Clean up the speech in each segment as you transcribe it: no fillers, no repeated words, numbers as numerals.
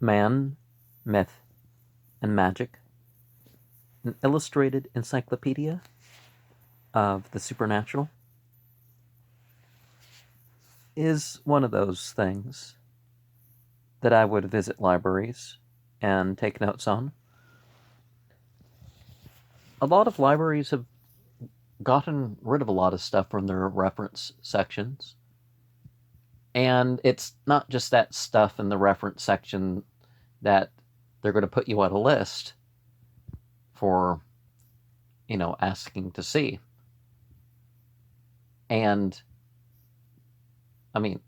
Man, Myth, and Magic, an illustrated encyclopedia of the supernatural, is one of those things that I would visit libraries and take notes on. A lot of libraries have gotten rid of a lot of stuff from their reference sections. And it's not just that stuff in the reference section that they're going to put you on a list for, asking to see. And, I mean,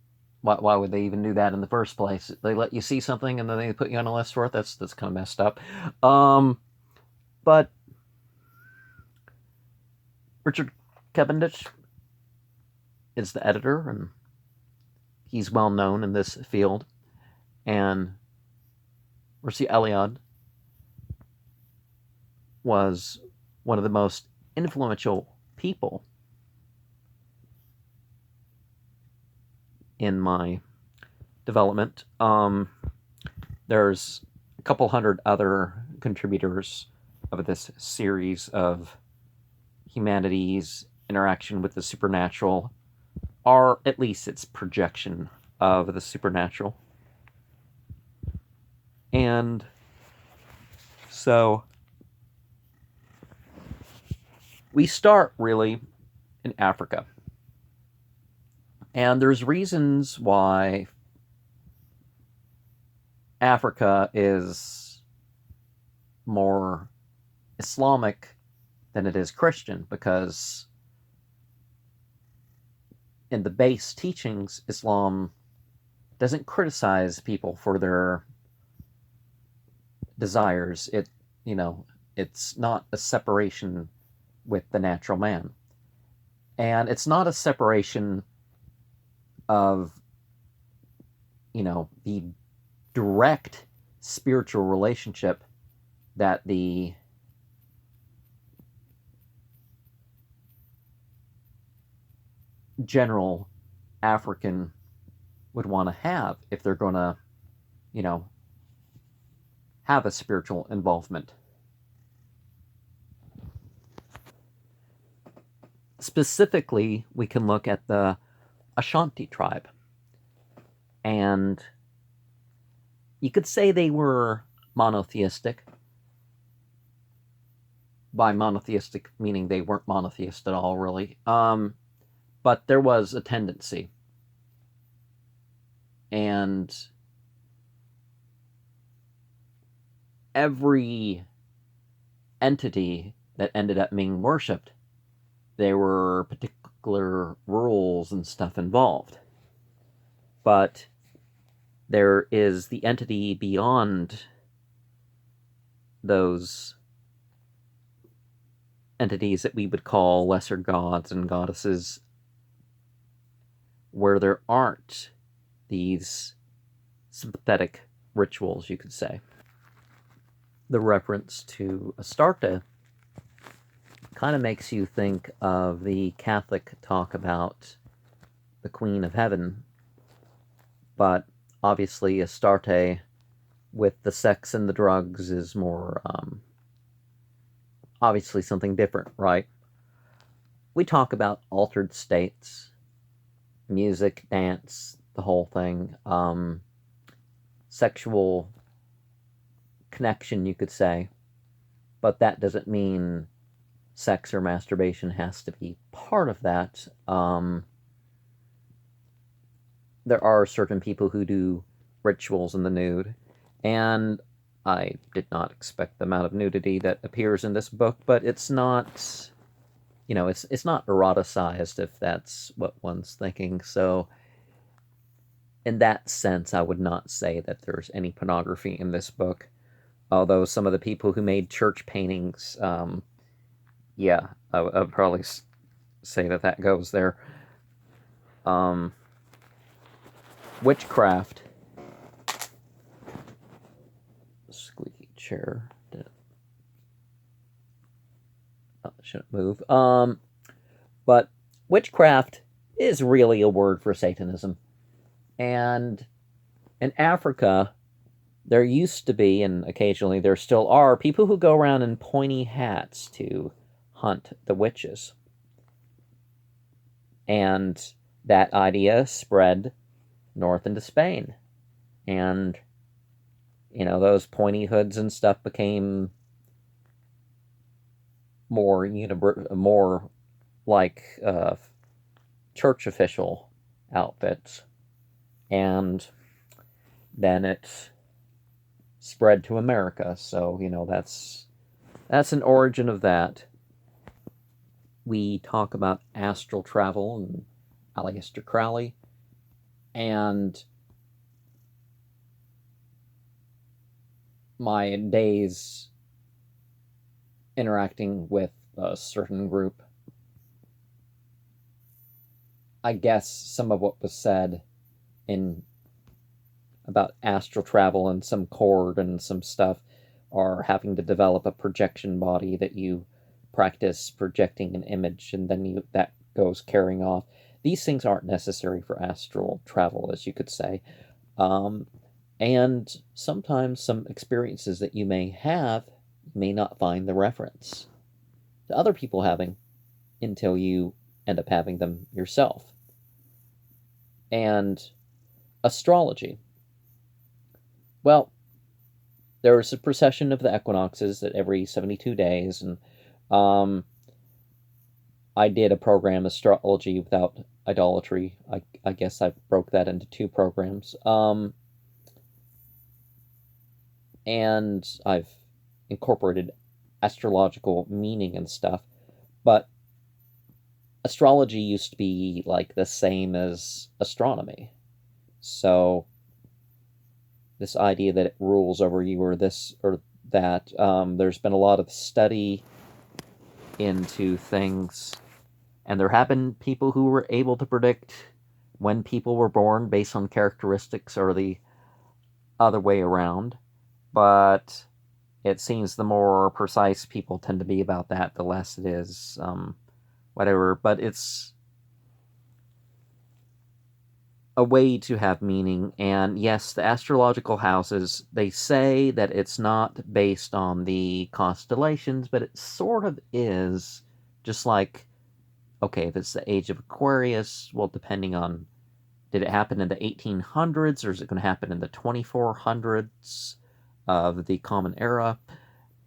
why would they even do that in the first place? They let you see something and then they put you on a list for it? That's kind of messed up. But Richard Cavendish is the editor, and he's well known in this field. And Mircea Eliade was one of the most influential people in my development. There's a couple hundred other contributors of this series of humanity's interaction with the supernatural, or at least its projection of the supernatural. And so we start really in Africa. And there's reasons why Africa is more Islamic than it is Christian, because in the base teachings, Islam doesn't criticize people for their desires. It's not a separation with the natural man. And it's not a separation of, the direct spiritual relationship that the general African would want to have if they're going to, have a spiritual involvement. Specifically, we can look at the Ashanti tribe. And you could say they were monotheistic. By monotheistic, meaning they weren't monotheist at all, really. But there was a tendency. And every entity that ended up being worshipped, there were particular rules and stuff involved. But there is the entity beyond those entities that we would call lesser gods and goddesses, where there aren't these sympathetic rituals, you could say. The reference to Astarte kind of makes you think of the Catholic talk about the Queen of Heaven, but obviously Astarte with the sex and the drugs is more obviously something different, right? We talk about altered states, music, dance, the whole thing, sexual connection, you could say, but that doesn't mean sex or masturbation has to be part of that. There are certain people who do rituals in the nude, and I did not expect the amount of nudity that appears in this book, but it's not, it's not eroticized, if that's what one's thinking. So in that sense, I would not say that there's any pornography in this book. Although some of the people who made church paintings, I would probably say that goes there. Witchcraft. Squeaky chair. Shouldn't move. But witchcraft is really a word for Satanism. And in Africa, there used to be, and occasionally there still are, people who go around in pointy hats to hunt the witches. And that idea spread north into Spain. And, those pointy hoods and stuff became more like church official outfits. And then it spread to America. So, that's an origin of that. We talk about astral travel and Aleister Crowley, and my days interacting with a certain group. I guess some of what was said in about astral travel and some cord and some stuff are having to develop a projection body that you practice projecting an image, and then that goes carrying off. These things aren't necessary for astral travel, as you could say. And sometimes some experiences that you may have may not find the reference to other people having until you end up having them yourself. And astrology. Well, there's a precession of the equinoxes at every 72 days, and I did a program, Astrology Without Idolatry. I guess I broke that into 2 programs. And I've incorporated astrological meaning and stuff. But astrology used to be like the same as astronomy. So this idea that it rules over you or this or that, there's been a lot of study into things, and there have been people who were able to predict when people were born based on characteristics or the other way around, but it seems the more precise people tend to be about that, the less it is whatever. But it's a way to have meaning. And yes, the astrological houses, they say that it's not based on the constellations, but it sort of is. Just like, okay, if it's the age of Aquarius, well, depending on, did it happen in the 1800s or is it going to happen in the 2400s of the Common Era?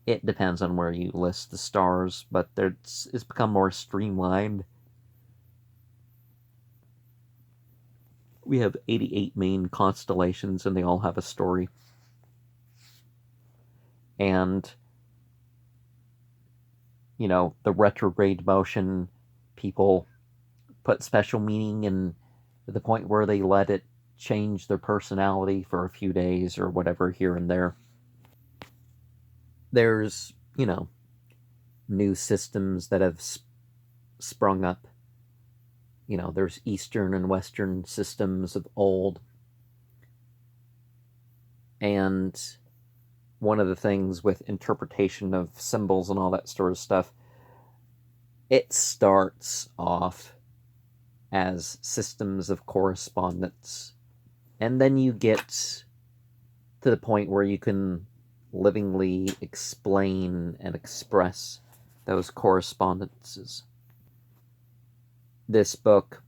It depends on where you list the stars, but it's become more streamlined. We have 88 main constellations, and they all have a story. And, the retrograde motion, people put special meaning in to the point where they let it change their personality for a few days or whatever here and there. There's, new systems that have sprung up. There's Eastern and Western systems of old. And one of the things with interpretation of symbols and all that sort of stuff, it starts off as systems of correspondence. And then you get to the point where you can livingly explain and express those correspondences. This book,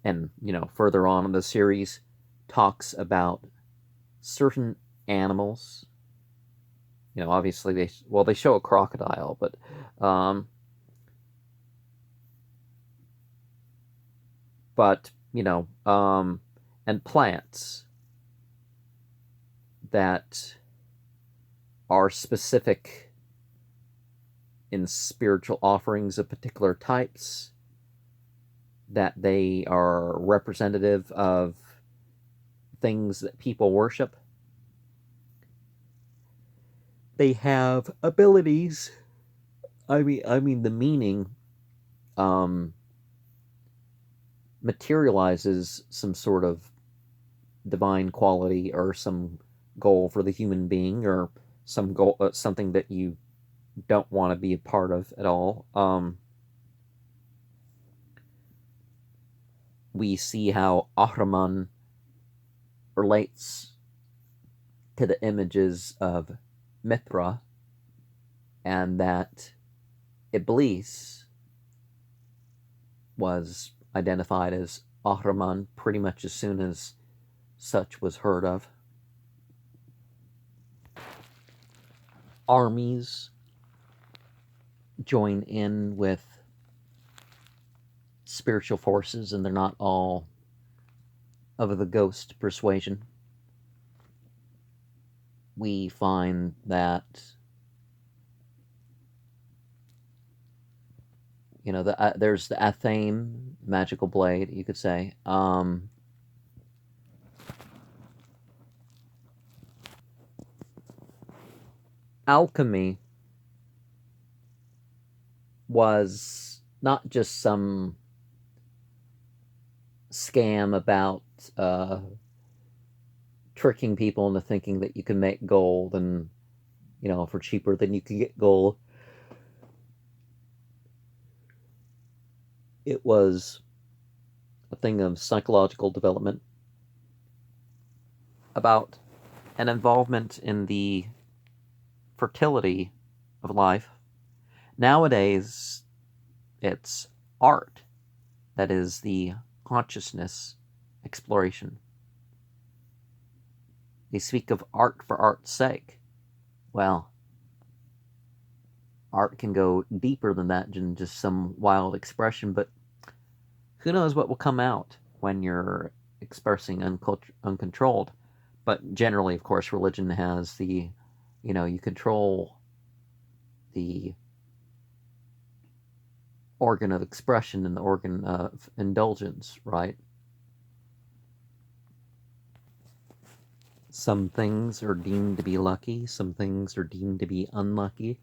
and further on in the series, talks about certain animals. Obviously they show a crocodile, but and plants that are specific in spiritual offerings of particular types, that they are representative of things that people worship. They have abilities. I mean the meaning materializes some sort of divine quality or some goal for the human being, or some goal, something that you don't want to be a part of at all. We see how Ahriman relates to the images of Mithra, and that Iblis was identified as Ahriman pretty much as soon as such was heard of. Armies join in with spiritual forces, and they're not all of the ghost persuasion. We find that, you know, there's the Athame magical blade, you could say. Alchemy was not just some scam about tricking people into thinking that you can make gold, and, you know, for cheaper than you can get gold. It was a thing of psychological development, about an involvement in the fertility of life. Nowadays, it's art that is the consciousness exploration. They speak of art for art's sake. Well, art can go deeper than that than just some wild expression, but who knows what will come out when you're expressing uncontrolled. But generally, of course, religion has the, you know, you control the organ of expression and the organ of indulgence, right? Some things are deemed to be lucky, some things are deemed to be unlucky.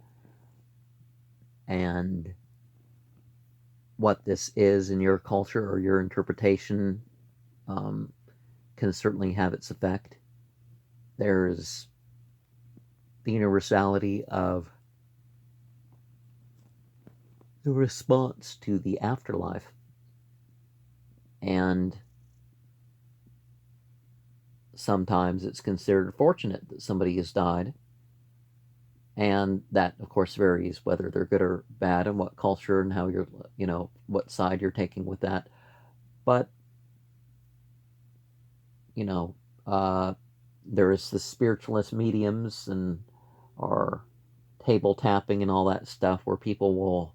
And what this is in your culture or your interpretation can certainly have its effect. There's the universality of the response to the afterlife. And sometimes it's considered fortunate that somebody has died. And that, of course, varies whether they're good or bad and what culture and how you're, you know, what side you're taking with that. But, you know, there is the spiritualist mediums and or table tapping and all that stuff where people will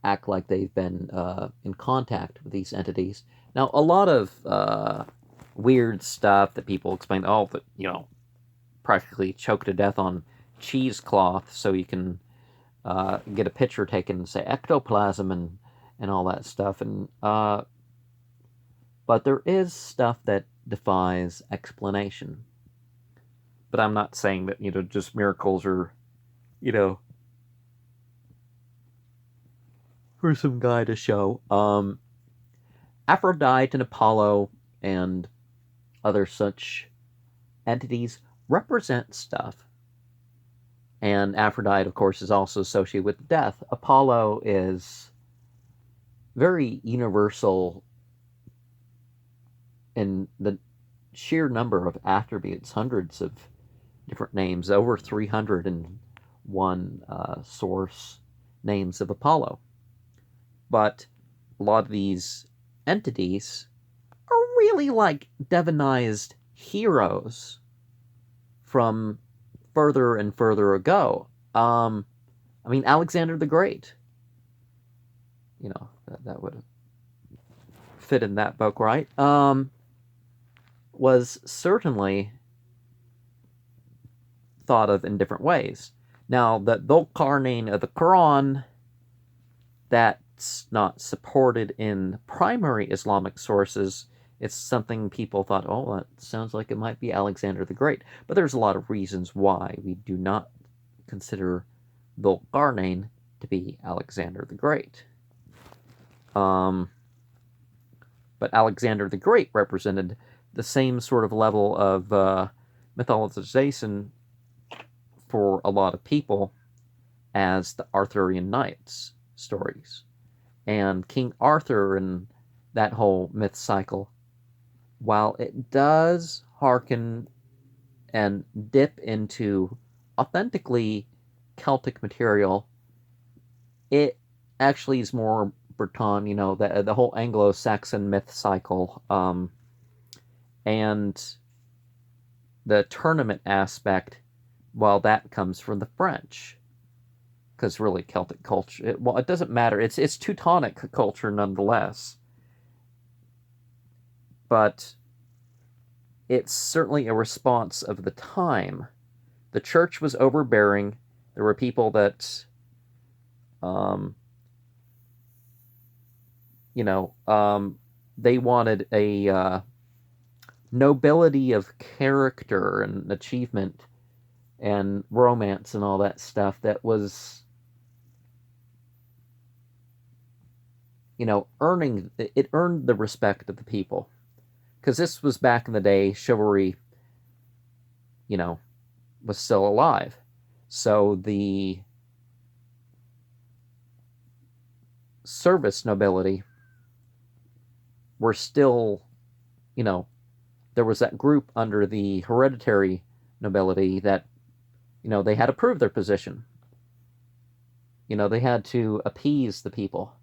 act like they've been in contact with these entities. Now, a lot of weird stuff that people explain, oh, that, you know, practically choke to death on cheesecloth so you can get a picture taken and say ectoplasm and all that stuff. And but there is stuff that defies explanation. But I'm not saying that, you know, just miracles are, you know, for some guy to show. Aphrodite and Apollo and other such entities represent stuff. And Aphrodite, of course, is also associated with death. Apollo is very universal in the sheer number of attributes, hundreds of different names, over 301 source names of Apollo. But a lot of these entities are really like divinized heroes from further and further ago. I mean, Alexander the Great. You know, that would fit in that book, right? Was certainly thought of in different ways. Now, the Dhul-Qarnayn of the Quran, that's not supported in primary Islamic sources. It's something people thought, oh, that sounds like it might be Alexander the Great. But there's a lot of reasons why we do not consider Dhul-Qarnayn to be Alexander the Great. But Alexander the Great represented the same sort of level of mythologization for a lot of people as the Arthurian Knights stories. And King Arthur and that whole myth cycle while it does hearken and dip into authentically Celtic material, it actually is more Breton, the whole Anglo-Saxon myth cycle, and the tournament aspect, while that comes from the French, because really Celtic culture, it doesn't matter. It's Teutonic culture nonetheless, but it's certainly a response of the time. The church was overbearing. There were people that, um, they wanted a nobility of character and achievement and romance and all that stuff that was, it earned the respect of the people. Because this was back in the day, chivalry, you know, was still alive. So the service nobility were still, there was that group under the hereditary nobility that, they had to prove their position. They had to appease the people.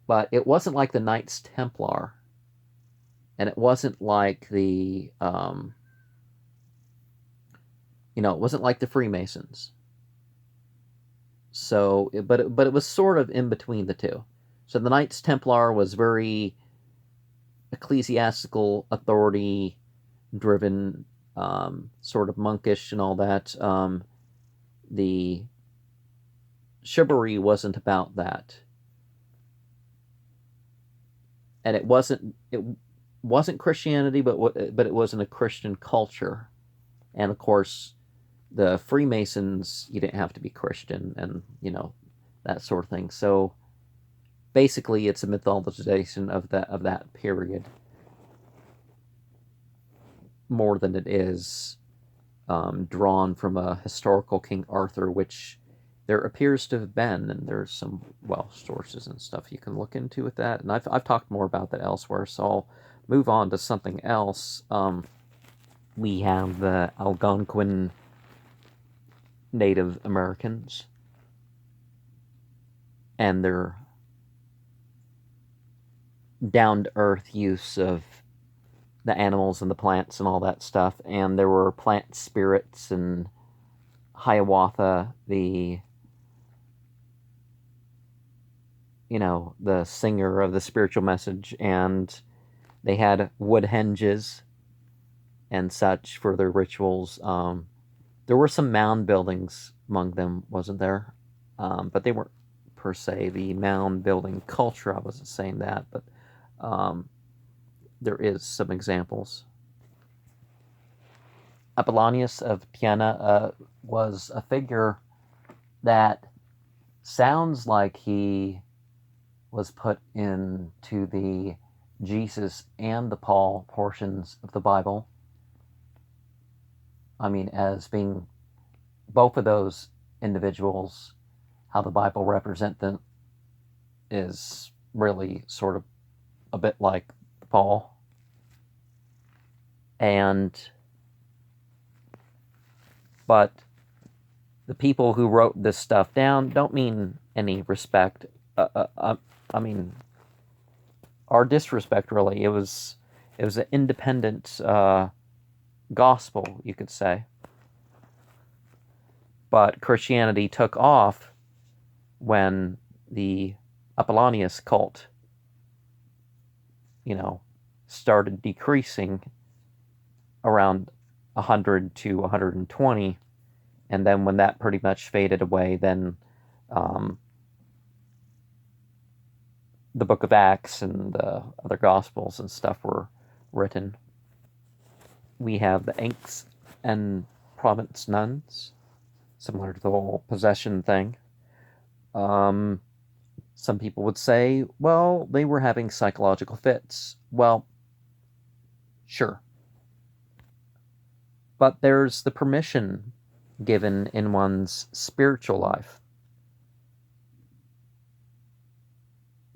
But it wasn't like the Knights Templar, and it wasn't like it wasn't like the Freemasons. So, but it was sort of in between the two. So the Knights Templar was very ecclesiastical, authority driven, sort of monkish and all that. The chivalry wasn't about that, and it wasn't Christianity, but it wasn't a Christian culture. And of course, the Freemasons, you didn't have to be Christian, and that sort of thing. So basically, it's a mythologization of that period more than it is drawn from a historical King Arthur, which there appears to have been, and there's some Welsh sources and stuff you can look into with that. And I've talked more about that elsewhere, so I'll move on to something else. We have the Algonquin Native Americans and their down-to-earth use of the animals and the plants and all that stuff. And there were plant spirits and Hiawatha, the singer of the spiritual message, and they had wood henges and such for their rituals. There were some mound buildings among them, wasn't there? But they weren't per se the mound building culture. I wasn't saying that, but there is some examples. Abilanius of Tiana was a figure that sounds like he was put into the Jesus and the Paul portions of the Bible. I mean, as being both of those individuals, how the Bible represent them is really sort of a bit like Paul. But the people who wrote this stuff down don't mean any respect. I mean, or disrespect, really. It was an independent gospel, you could say. But Christianity took off when the Abilanius cult, started decreasing around 100 to 120. And then when that pretty much faded away, then the book of Acts and the other Gospels and stuff were written. We have the Inks and Province nuns, similar to the whole possession thing. Some people would say, well, they were having psychological fits. Well, sure. But there's the permission given in one's spiritual life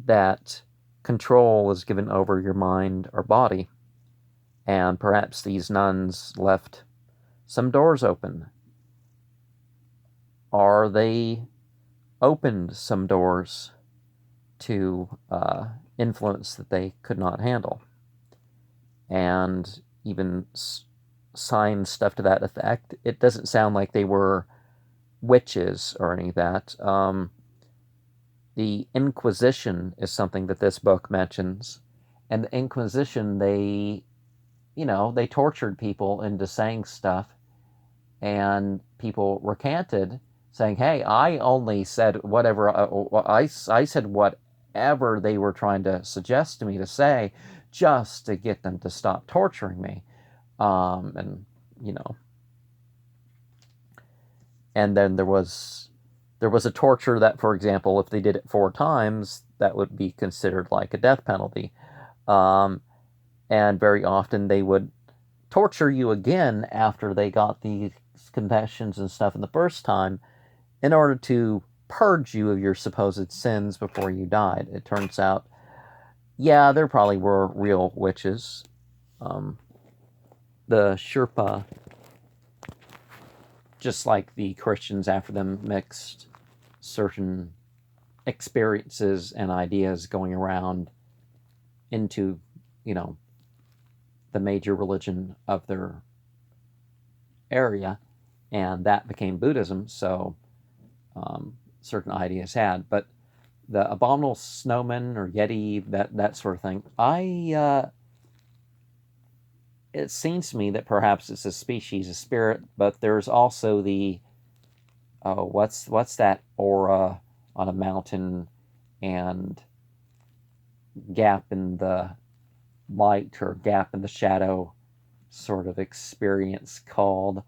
that control is given over your mind or body. And perhaps these nuns left some doors open, or they opened some doors to influence that they could not handle, and even signed stuff to that effect. It doesn't sound like they were witches or any of that. The Inquisition is something that this book mentions, and the Inquisition, they tortured people into saying stuff, and people recanted, saying, "Hey, I only said whatever I said whatever they were trying to suggest to me to say, just to get them to stop torturing me." And you know, and then there was a torture that, for example, if they did it 4 times, that would be considered like a death penalty. And very often they would torture you again after they got these confessions and stuff in the first time, in order to purge you of your supposed sins before you died. It turns out, yeah, there probably were real witches. The Sherpa, just like the Christians after them, mixed certain experiences and ideas going around into, the major religion of their area, and that became Buddhism. So certain ideas had, but the abominable snowman or yeti, that sort of thing, it seems to me that perhaps it's a species, a spirit, but there's also the what's that aura on a mountain and gap in the light or gap in the shadow sort of experience called.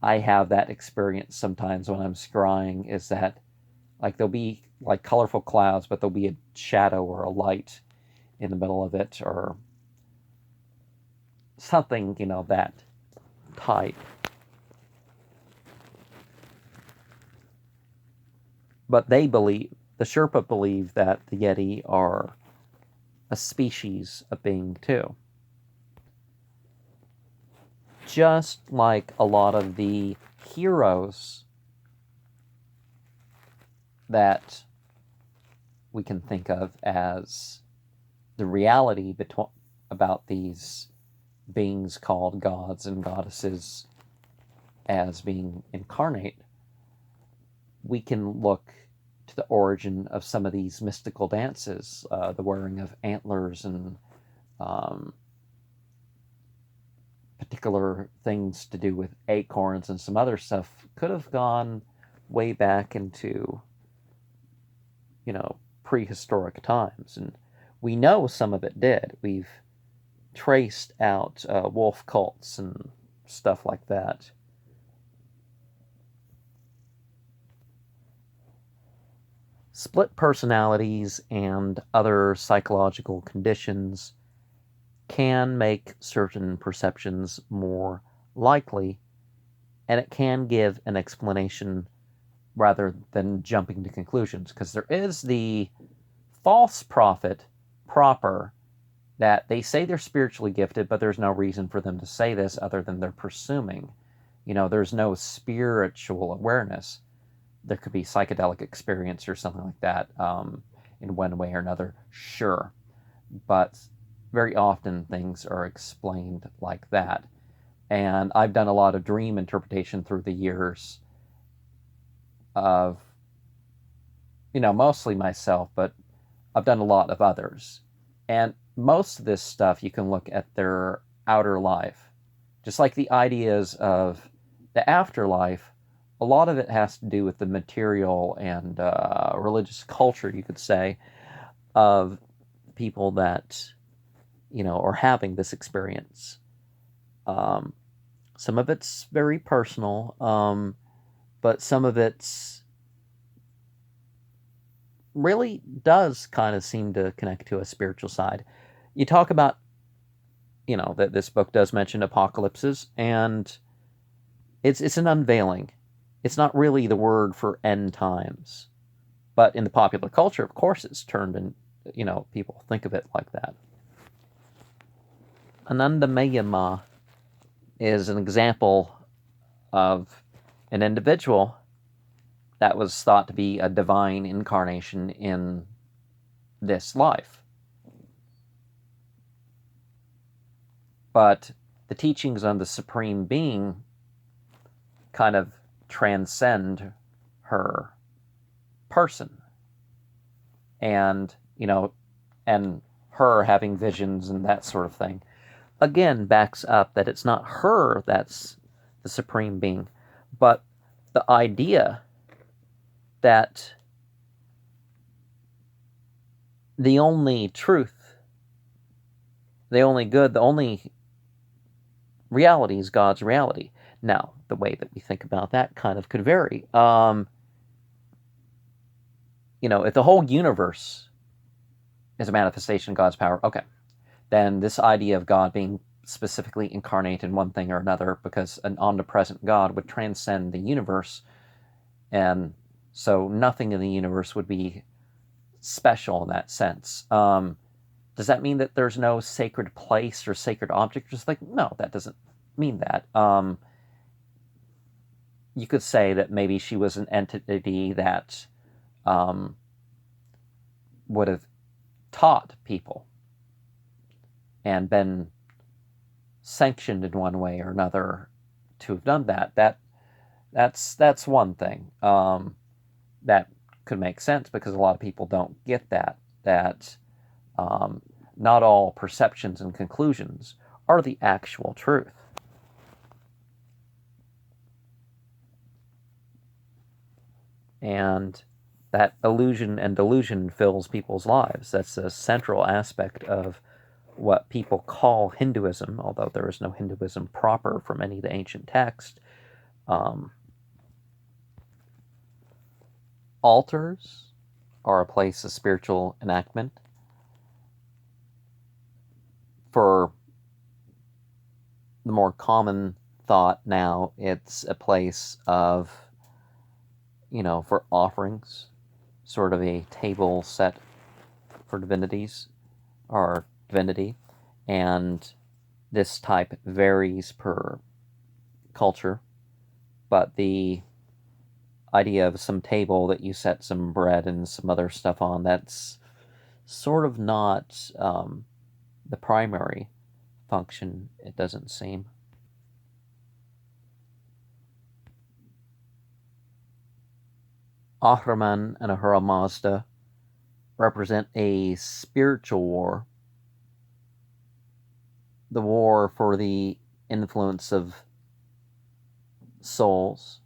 I have that experience sometimes when I'm scrying, is that like there'll be like colorful clouds, but there'll be a shadow or a light in the middle of it, or something, that type. But the Sherpa believe that the Yeti are a species of being too. Just like a lot of the heroes that we can think of as the reality about these beings called gods and goddesses as being incarnate, we can look to the origin of some of these mystical dances, the wearing of antlers and particular things to do with acorns and some other stuff could have gone way back into, prehistoric times. And we know some of it did. We've traced out wolf cults and stuff like that. Split personalities and other psychological conditions can make certain perceptions more likely, and it can give an explanation rather than jumping to conclusions, because there is the false prophet proper, that they say they're spiritually gifted, but there's no reason for them to say this other than they're presuming. There's no spiritual awareness. There could be psychedelic experience or something like that, in one way or another, sure. But very often things are explained like that. And I've done a lot of dream interpretation through the years of, mostly myself, but I've done a lot of others. And most of this stuff, you can look at their outer life. Just like the ideas of the afterlife, a lot of it has to do with the material and religious culture, you could say, of people that, are having this experience. Some of it's very personal, but some of it's really does kind of seem to connect to a spiritual side. You talk about, that this book does mention apocalypses, and it's an unveiling. It's not really the word for end times, but in the popular culture, of course, it's turned in, people think of it like that. Anandameyama is an example of an individual that was thought to be a divine incarnation in this life. But the teachings on the Supreme Being kind of transcend her person. And, and her having visions and that sort of thing, again, backs up that it's not her that's the Supreme Being, but the idea that the only truth, the only good, the only reality is God's reality. Now, the way that we think about that kind of could vary. If the whole universe is a manifestation of God's power, okay, then this idea of God being specifically incarnate in one thing or another, because an omnipresent God would transcend the universe, and so nothing in the universe would be special in that sense. Does that mean that there's no sacred place or sacred object? Just like, no, that doesn't mean that. You could say that maybe she was an entity that would have taught people and been sanctioned in one way or another to have done that. That's one thing. That could make sense because a lot of people don't get that not all perceptions and conclusions are the actual truth. And that illusion and delusion fills people's lives. That's a central aspect of what people call Hinduism, although there is no Hinduism proper from any of the ancient texts. Altars are a place of spiritual enactment. For the more common thought now, it's a place of, for offerings, sort of a table set for divinities, or divinity, and this type varies per culture, but the idea of some table that you set some bread and some other stuff on, that's sort of not the primary function, it doesn't seem. Ahriman and Ahura Mazda represent a spiritual war, the war for the influence of souls.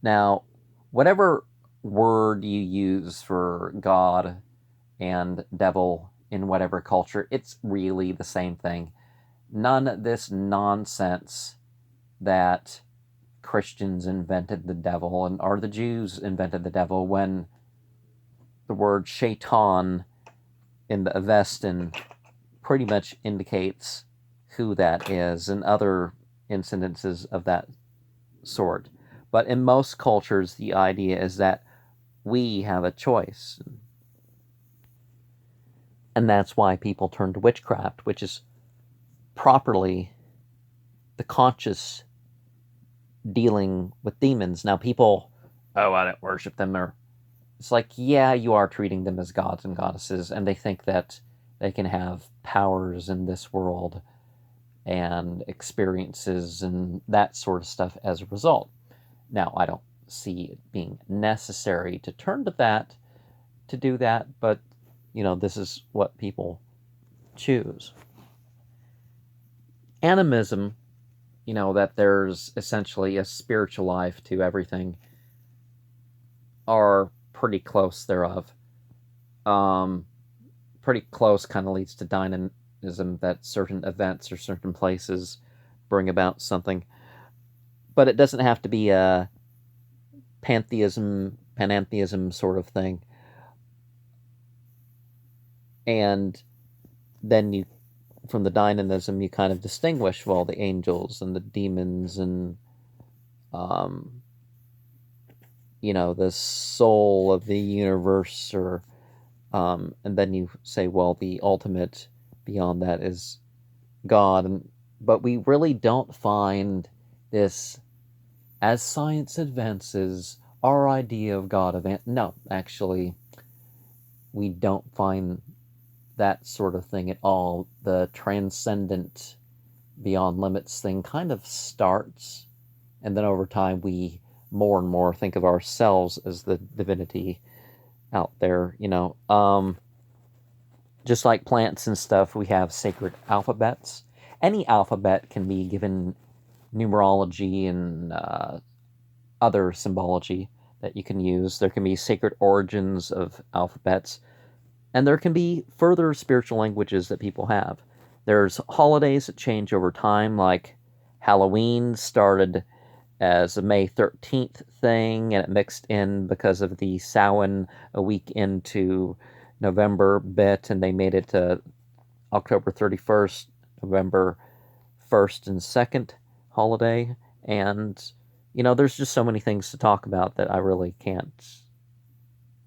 Now, whatever word you use for God and devil in whatever culture, it's really the same thing. None of this nonsense that Christians invented the devil or the Jews invented the devil, when the word shaitan in the Avestan pretty much indicates who that is, and other incidences of that sort. But in most cultures, the idea is that we have a choice. And that's why people turn to witchcraft, which is properly the conscious dealing with demons. Now, people, I don't worship them, or it's like, yeah, you are treating them as gods and goddesses, and they think that they can have powers in this world and experiences and that sort of stuff as a result. Now, I don't see it being necessary to turn to that, to do that, but, this is what people choose. Animism, that there's essentially a spiritual life to everything, are pretty close thereof. Pretty close kind of leads to dynamism, that certain events or certain places bring about something. But it doesn't have to be a pantheism sort of thing. And then from the dynamism, you kind of distinguish, well, the angels and the demons and, the soul of the universe, and then you say, well, the ultimate beyond that is God, but we really don't find this, as science advances, our idea of God no, actually, we don't find that sort of thing at all. The transcendent, beyond limits thing kind of starts, and then over time we more and more think of ourselves as the divinity out there, just like plants and stuff, we have sacred alphabets. Any alphabet can be given numerology and other symbology that you can use. There can be sacred origins of alphabets, and there can be further spiritual languages that people have. There's holidays that change over time, like Halloween started as a May 13th thing, and it mixed in because of the Samhain a week into November bit, and they made it to October 31st, November 1st and 2nd holiday. And, there's just so many things to talk about that I really can't